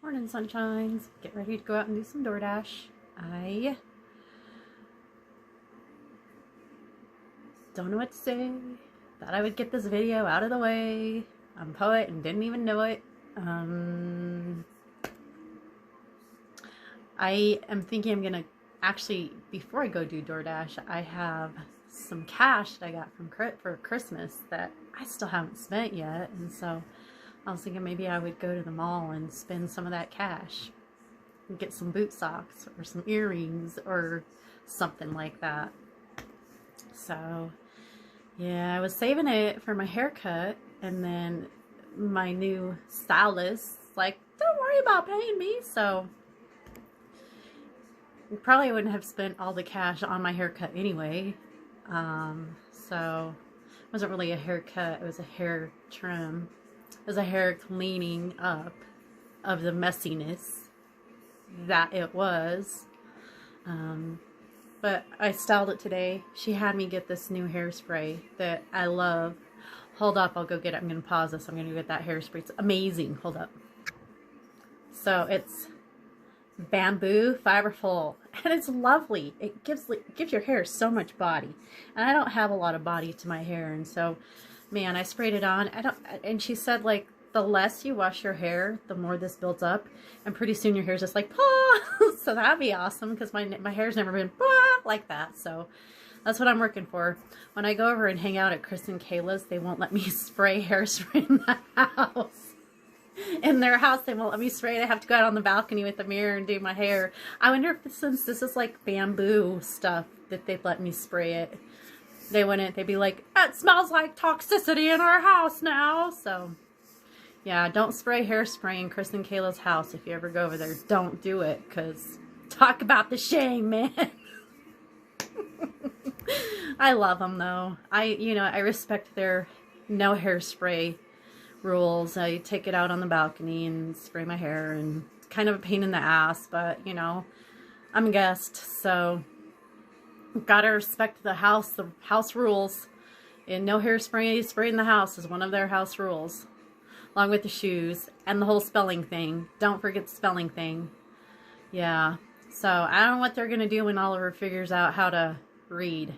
Morning, sunshines. Get ready to go out and do some DoorDash. I don't know what to say. Thought I would get this video out of the way. I'm a poet and didn't even know it. I am thinking I'm gonna actually, before I go do DoorDash, I have some cash that I got for Christmas that I still haven't spent yet, and so I was thinking maybe I would go to the mall and spend some of that cash and get some boot socks or some earrings or something like that. So yeah, I was saving it for my haircut, and then my new stylist like, don't worry about paying me, so probably wouldn't have spent all the cash on my haircut anyway. So it wasn't really a haircut, it was a hair trim. It was a hair cleaning up of the messiness that it was. But I styled it today. She had me get this new hairspray that I love. Hold up, I'll go get it. I'm going to pause this. I'm going to get that hairspray. It's amazing. Hold up. So it's bamboo fiberful, and it's lovely. It gives your hair so much body, and I don't have a lot of body to my hair, and so man, I sprayed it on. And she said, like, the less you wash your hair, the more this builds up, and pretty soon your hair's just like, pah! So that'd be awesome, because my hair's never been pah! Like that. So that's what I'm working for. When I go over and hang out at Chris and Kayla's, they won't let me spray hairspray in the house. In their house, they won't let me spray it. I have to go out on the balcony with a mirror and do my hair. I wonder if, since this is like bamboo stuff, that they'd let me spray it. They wouldn't. They'd be like, it smells like toxicity in our house now. So yeah, don't spray hairspray in Chris and Kayla's house. If you ever go over there, don't do it, because talk about the shame, man. I love them though. I respect their no hairspray rules. I take it out on the balcony and spray my hair, and it's kind of a pain in the ass, but I'm a guest, so gotta respect the house rules. And no hairspray sprayed in the house is one of their house rules, along with the shoes and the whole spelling thing. Don't forget the spelling thing. Yeah, so I don't know what they're gonna do when Oliver figures out how to read.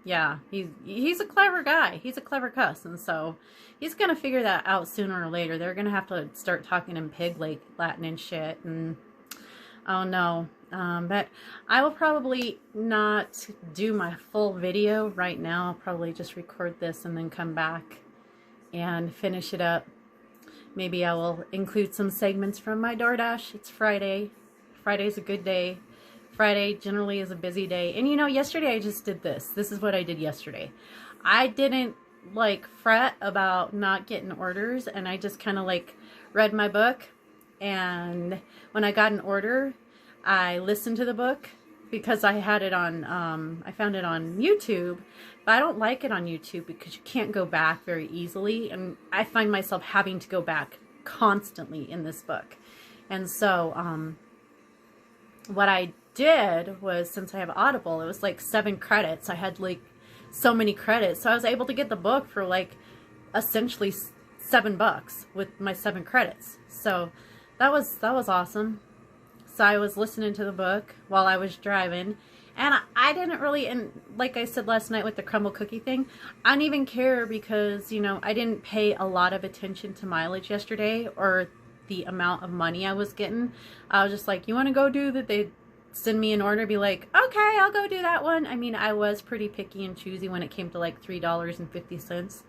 Yeah, he's a clever guy. He's a clever cuss, and so he's gonna figure that out sooner or later. They're gonna have to start talking in pig like Latin and shit, and oh no. But I will probably not do my full video right now. I'll probably just record this and then come back and finish it up. Maybe I will include some segments from my DoorDash. It's Friday. Friday's a good day. Friday generally is a busy day. And yesterday I just did this. This is what I did yesterday. I didn't fret about not getting orders, and I just kind of read my book, and when I got an order, I listened to the book because I had it on, I found it on YouTube, but I don't like it on YouTube because you can't go back very easily, and I find myself having to go back constantly in this book. And so, what I did was, since I have Audible, it was 7 credits. I had so many credits, so I was able to get the book for essentially $7 with my 7 credits. So that was awesome. So I was listening to the book while I was driving, and I didn't really, and like I said last night with the crumble cookie thing, I didn't even care because, I didn't pay a lot of attention to mileage yesterday or the amount of money I was getting. I was just like, you want to go do that? They send me an order, be like, okay, I'll go do that one. I mean, I was pretty picky and choosy when it came to $3.50.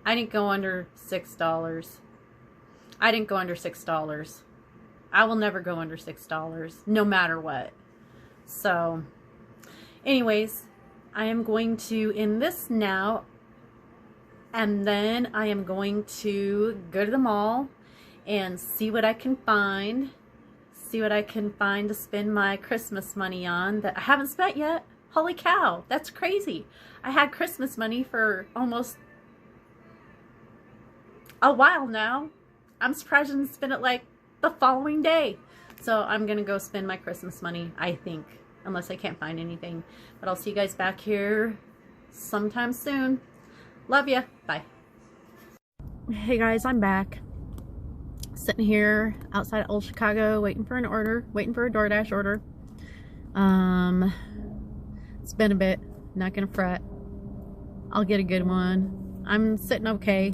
I didn't go under $6. I didn't go under $6. I will never go under $6, no matter what. So, anyways, I am going to end this now, and then I am going to go to the mall and see what I can find. See what I can find to spend my Christmas money on that I haven't spent yet. Holy cow, that's crazy. I had Christmas money for almost a while now. I'm surprised I didn't spend it the following day. So I'm gonna go spend my Christmas money, I think, unless I can't find anything. But I'll see you guys back here sometime soon. Love ya. Bye. Hey guys, I'm back. sitting here outside of Old Chicago waiting for an order, waiting for a DoorDash order. It's been a bit, not gonna fret. I'll get a good one. I'm sitting okay.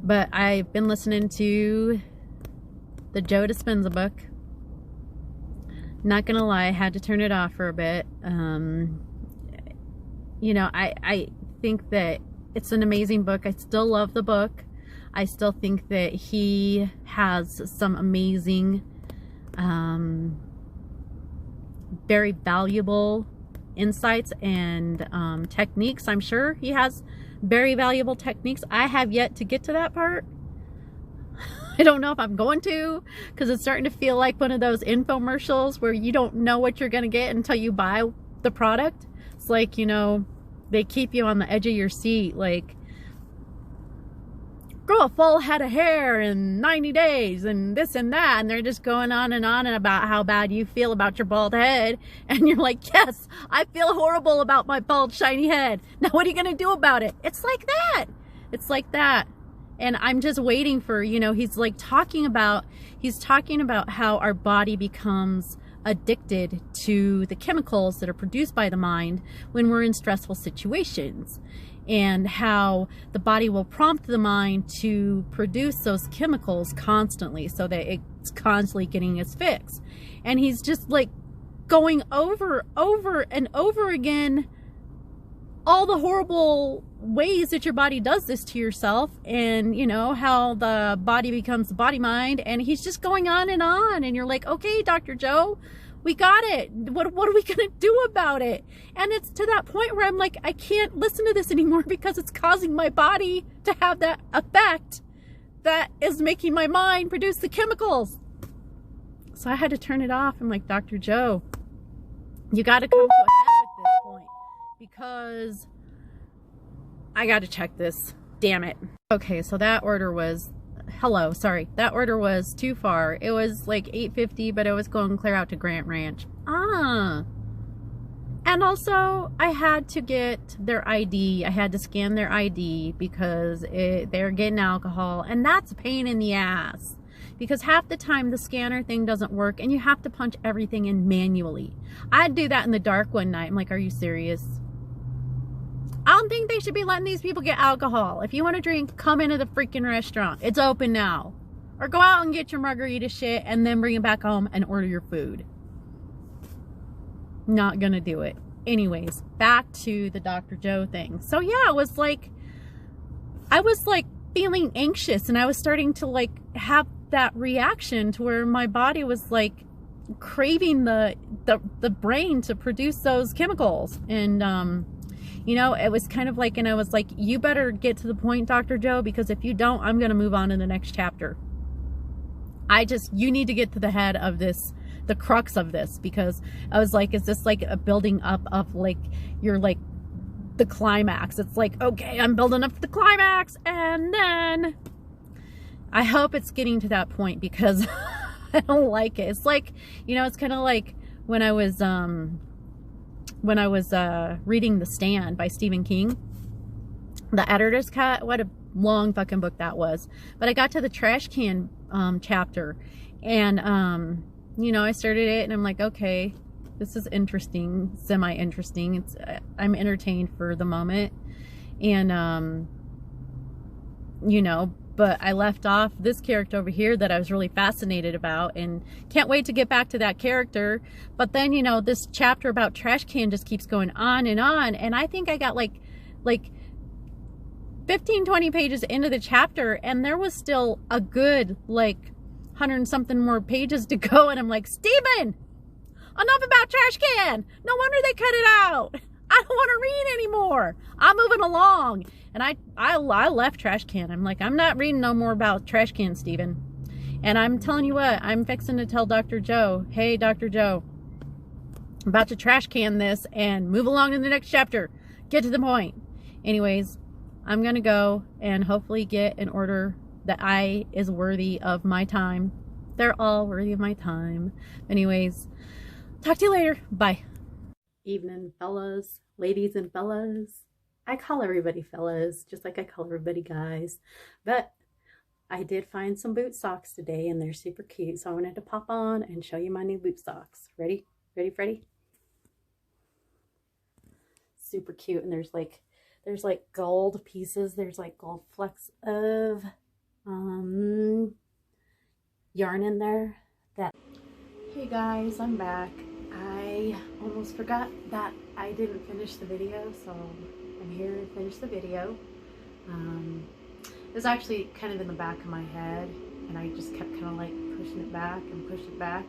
But I've been listening to the Joe Dispenza book. Not gonna lie, I had to turn it off for a bit. You know, I think that it's an amazing book. I still love the book. I still think that he has some amazing, very valuable insights and techniques. I'm sure he has very valuable techniques. I have yet to get to that part. I don't know if I'm going to, because it's starting to feel like one of those infomercials where you don't know what you're going to get until you buy the product. It's like, you know, they keep you on the edge of your seat, like, grow a full head of hair in 90 days and this and that, and they're just going on and about how bad you feel about your bald head, and you're like, yes, I feel horrible about my bald shiny head. Now what are you gonna do about it? It's like that. It's like that. And I'm just waiting for, you know, he's talking about how our body becomes addicted to the chemicals that are produced by the mind when we're in stressful situations, and how the body will prompt the mind to produce those chemicals constantly so that it's constantly getting its fix. And he's just like going over and over again all the horrible ways that your body does this to yourself, and you know how the body becomes the body mind, and he's just going on, and you're like, okay, Dr. Joe, we got it. What are we gonna do about it? And it's to that point where I'm like, I can't listen to this anymore because it's causing my body to have that effect that is making my mind produce the chemicals. So I had to turn it off. I'm like, Dr. Joe, you got to come to a head at this point, because I got to check this. Damn it. Okay, so that order was, that order was too far. It was like $8.50, but it was going clear out to Grant Ranch. And also I had to get their ID. I had to scan their ID because they're getting alcohol, and that's a pain in the ass, because half the time the scanner thing doesn't work and you have to punch everything in manually. I'd do that in the dark one night. I'm like, are you serious? I don't think they should be letting these people get alcohol. If you want to drink, come into the freaking restaurant. It's open now. Or go out and get your margarita shit and then bring it back home and order your food. Not gonna do it. Anyways, back to the Dr. Joe thing. So yeah, I was like feeling anxious, and I was starting to like have that reaction to where my body was like craving the brain to produce those chemicals. And you know, it was kind of like, and I was like, you better get to the point, Dr. Joe, because if you don't, I'm going to move on to the next chapter. You need to get to the head of this, the crux of this, because I was like, is this like a building up of like, you're like the climax? It's like, okay, I'm building up to the climax, and then I hope it's getting to that point, because I don't like it. It's like, you know, it's kind of like when I was reading The Stand by Stephen King, the editor's cut. What a long fucking book that was. But I got to the trash can chapter, and you know, I started it and I'm like, okay, this is interesting, semi-interesting. It's I'm entertained for the moment, and you know, but I left off this character over here that I was really fascinated about, and can't wait to get back to that character. But then, you know, this chapter about trash can just keeps going on, and I think I got like 15-20 pages into the chapter, and there was still a good like 100 and something more pages to go, and I'm like, Steven, enough about trash can. No wonder they cut it out. I don't want to read anymore. I'm moving along. And I left trash can. I'm like, I'm not reading no more about trash can, Steven. And I'm telling you what, I'm fixing to tell Dr. Joe, hey, Dr. Joe, I'm about to trash can this and move along to the next chapter. Get to the point. Anyways, I'm going to go and hopefully get an order that is worthy of my time. They're all worthy of my time. Anyways, talk to you later. Bye. Evening, fellas, ladies and fellas. I call everybody fellas, just like I call everybody guys. But I did find some boot socks today and they're super cute. So I wanted to pop on and show you my new boot socks. Ready? Ready, Freddie? Super cute. And there's like gold pieces. There's like gold flecks of yarn in there. Hey guys, I'm back. I almost forgot that I didn't finish the video, so I'm here to finish the video. It was actually kind of in the back of my head, and I just kept kind of like pushing it back and pushing it back.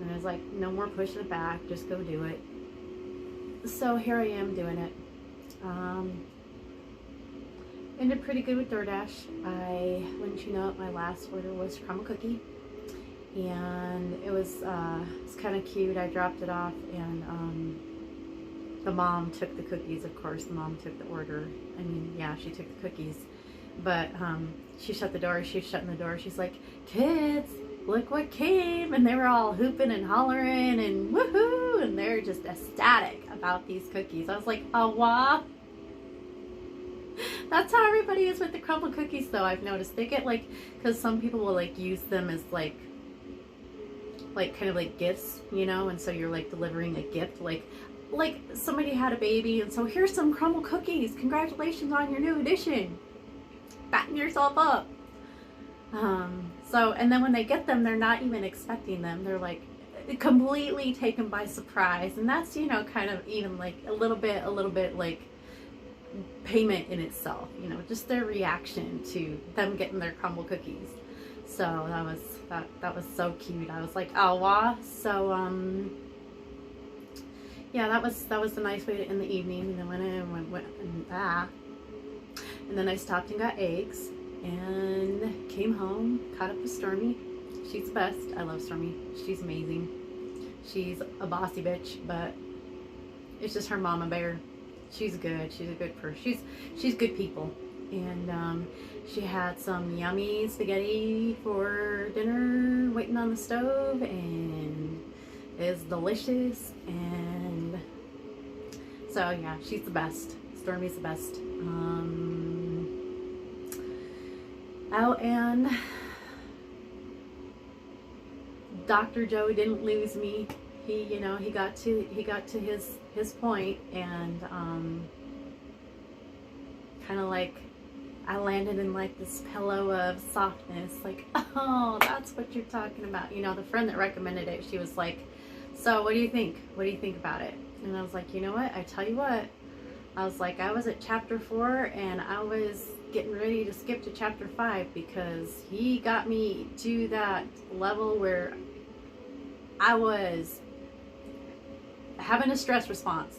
And I was like, no more pushing it back, just go do it. So here I am doing it. Ended pretty good with DoorDash. Wouldn't you know it, my last order was crumble cookie. And it was kind of cute. I dropped it off, and the mom took the cookies. Of course, the mom took the order. I mean, yeah, she took the cookies, but she shut the door. She's shutting the door. She's like, "Kids, look what came!" And they were all hooping and hollering and woohoo, and they're just ecstatic about these cookies. I was like, "Oh wow." That's how everybody is with the crumble cookies, though. I've noticed they get like, because some people will like use them as like kind of like gifts, you know, and so you're like delivering a gift, like somebody had a baby, and so here's some crumble cookies, congratulations on your new addition, batten yourself up. So, and then when they get them, they're not even expecting them. They're like completely taken by surprise, and that's, you know, kind of even like a little bit like payment in itself, you know, just their reaction to them getting their crumble cookies. So that was so cute. I was like, oh wow. So yeah, that was a nice way to end the evening. And then and then I stopped and got eggs and came home, caught up with Stormy. She's the best. I love Stormy. She's amazing. She's a bossy bitch, but it's just her mama bear. She's good. She's a good person. She's good people. And she had some yummy spaghetti for dinner waiting on the stove, and it's delicious. And so yeah, she's the best. Stormy's the best. Oh, and Dr. Joe didn't lose me. He, you know, he got to his point, and kind of like I landed in like this pillow of softness, like, oh, that's what you're talking about. You know, the friend that recommended it, she was like, so what do you think? What do you think about it? And I was like, you know what? I tell you what, I was like, I was at chapter 4 and I was getting ready to skip to chapter 5 because he got me to that level where I was having a stress response.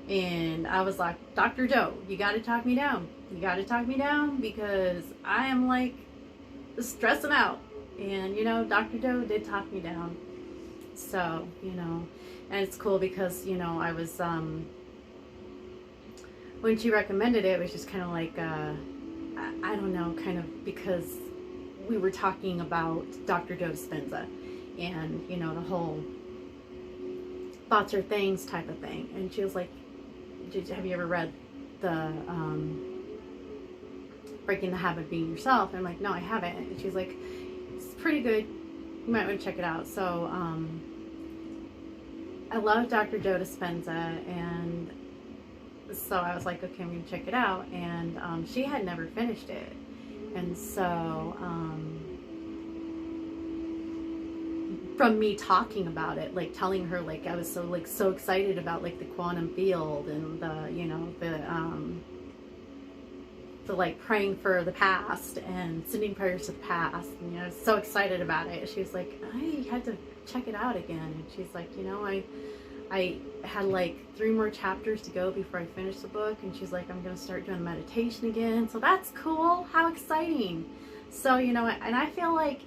And I was like, Dr. Joe, you got to talk me down. You got to talk me down because I am like stressing out. And, you know, Dr. Joe did talk me down. So, you know, and it's cool because, you know, I was, when she recommended it, it was just kind of like, I don't know, kind of because we were talking about Dr. Joe Dispenza and, you know, the whole thoughts are things type of thing. And she was like, have you ever read the Breaking the Habit of Being Yourself? And I'm like, no, I haven't. And she's like, it's pretty good, you might want to check it out. So I love Dr. Joe Dispenza, and so I was like, okay, I'm gonna check it out. And she had never finished it, and so from me talking about it, like telling her, like I was so excited about like the quantum field and the, you know, the like praying for the past and sending prayers to the past, and, you know, so excited about it. She was like, I had to check it out again. And she's like, you know, I had like 3 more chapters to go before I finished the book, and she's like, I'm gonna start doing meditation again. So that's cool. How exciting. So, you know, and I feel like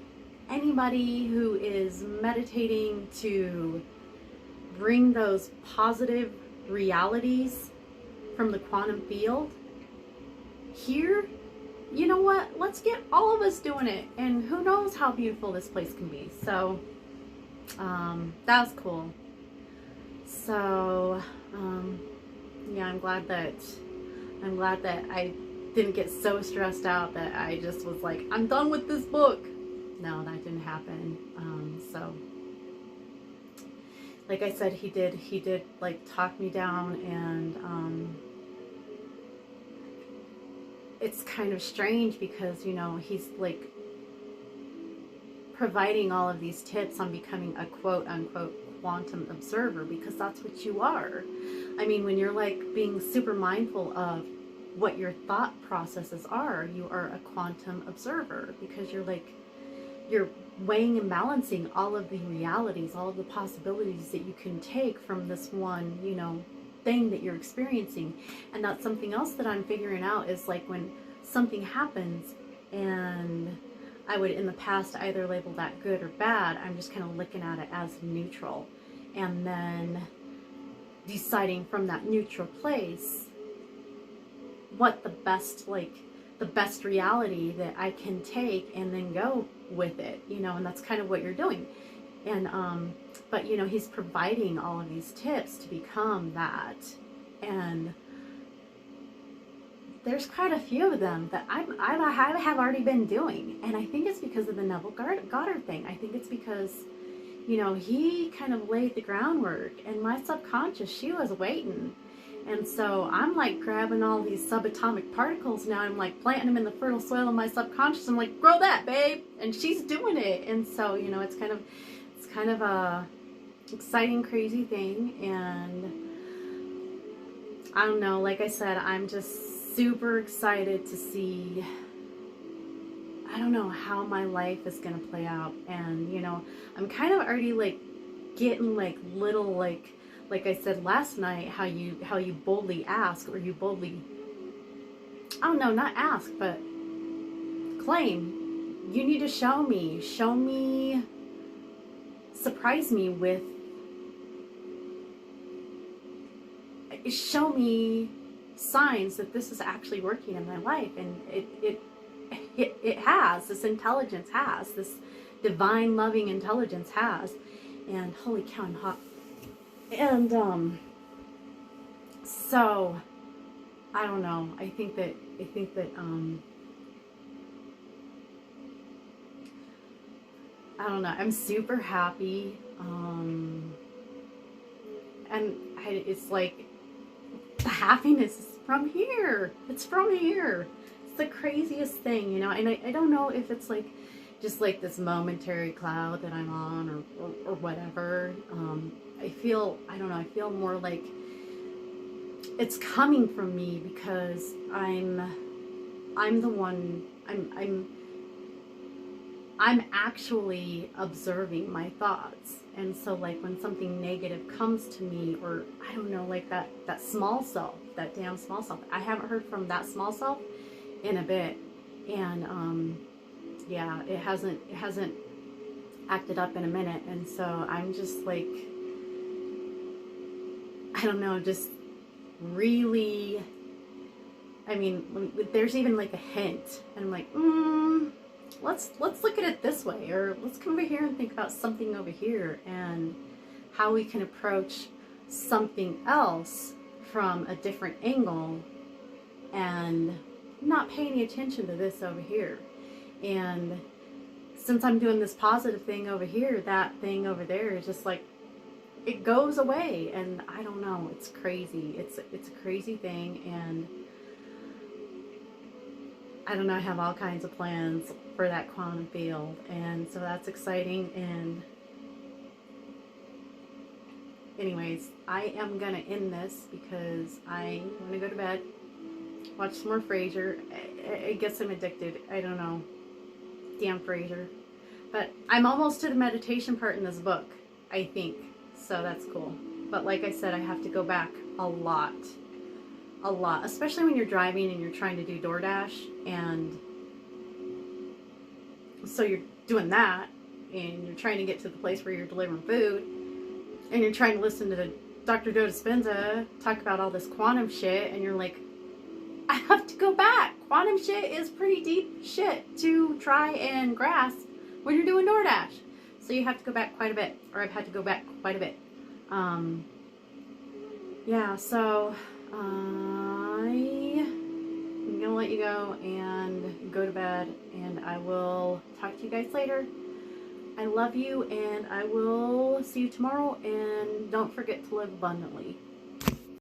anybody who is meditating to bring those positive realities from the quantum field here, you know what, let's get all of us doing it, and who knows how beautiful this place can be. So that was cool. So yeah, I'm glad that I didn't get so stressed out that I just was like, I'm done with this book. No, that didn't happen. So like I said, he did like talk me down, and it's kind of strange because, you know, he's like providing all of these tips on becoming a quote unquote quantum observer, because that's what you are. I mean, when you're like being super mindful of what your thought processes are, you are a quantum observer, because you're weighing and balancing all of the realities, all of the possibilities that you can take from this one, you know, thing that you're experiencing. And that's something else that I'm figuring out, is like when something happens, and I would in the past either label that good or bad, I'm just kind of looking at it as neutral, and then deciding from that neutral place what the best reality that I can take, and then go with it, you know. And that's kind of what you're doing. And but you know, he's providing all of these tips to become that, and there's quite a few of them that I have already been doing. And I think it's because of the Neville Goddard thing. I think it's because, you know, he kind of laid the groundwork, and my subconscious, she was waiting. And so I'm like grabbing all these subatomic particles now, and I'm like planting them in the fertile soil of my subconscious. I'm like, grow that, babe. And she's doing it. And so, you know, it's kind of a exciting, crazy thing. And I don't know, like I said, I'm just super excited to see, I don't know, how my life is going to play out. And, you know, I'm kind of already like getting like little, like I said last night, how you boldly ask, or you boldly, I don't know, not ask, but claim. You need to show me, surprise me with, show me signs that this is actually working in my life. And it has, this intelligence has, this divine loving intelligence has. And holy cow, I'm hot. And so I don't know, I think that I don't know, I'm super happy. And it's like, the happiness is from here. It's from here. It's the craziest thing, you know. And I don't know if it's like just like this momentary cloud that I'm on, or whatever. I don't know, I feel more like it's coming from me, because I'm the one, I'm actually observing my thoughts. And so like when something negative comes to me, or I don't know, like that small self, that damn small self, I haven't heard from that small self in a bit. And yeah, it hasn't acted up in a minute. And so I'm just like, I don't know, just really, I mean, there's even like a hint, and I'm like, let's look at it this way, or let's come over here and think about something over here, and how we can approach something else from a different angle, and not pay any attention to this over here. And since I'm doing this positive thing over here, that thing over there is just like, it goes away. And I don't know, it's crazy. It's a crazy thing. And I don't know, I have all kinds of plans for that quantum field, and so that's exciting. And anyways, I am gonna end this because I want to go to bed, watch some more Frasier. I guess I'm addicted, I don't know, damn Frasier. But I'm almost to the meditation part in this book, I think, so that's cool. But like I said, I have to go back a lot, especially when you're driving and you're trying to do DoorDash. And so you're doing that, and you're trying to get to the place where you're delivering food, and you're trying to listen to Dr. Joe Dispenza talk about all this quantum shit, and you're like, I have to go back. Quantum shit is pretty deep shit to try and grasp when you're doing DoorDash. So you have to go back quite a bit, or I've had to go back quite a bit. Yeah, so I'm I'm gonna let you go and go to bed, and I will talk to you guys later. I love you, and I will see you tomorrow, and don't forget to live abundantly.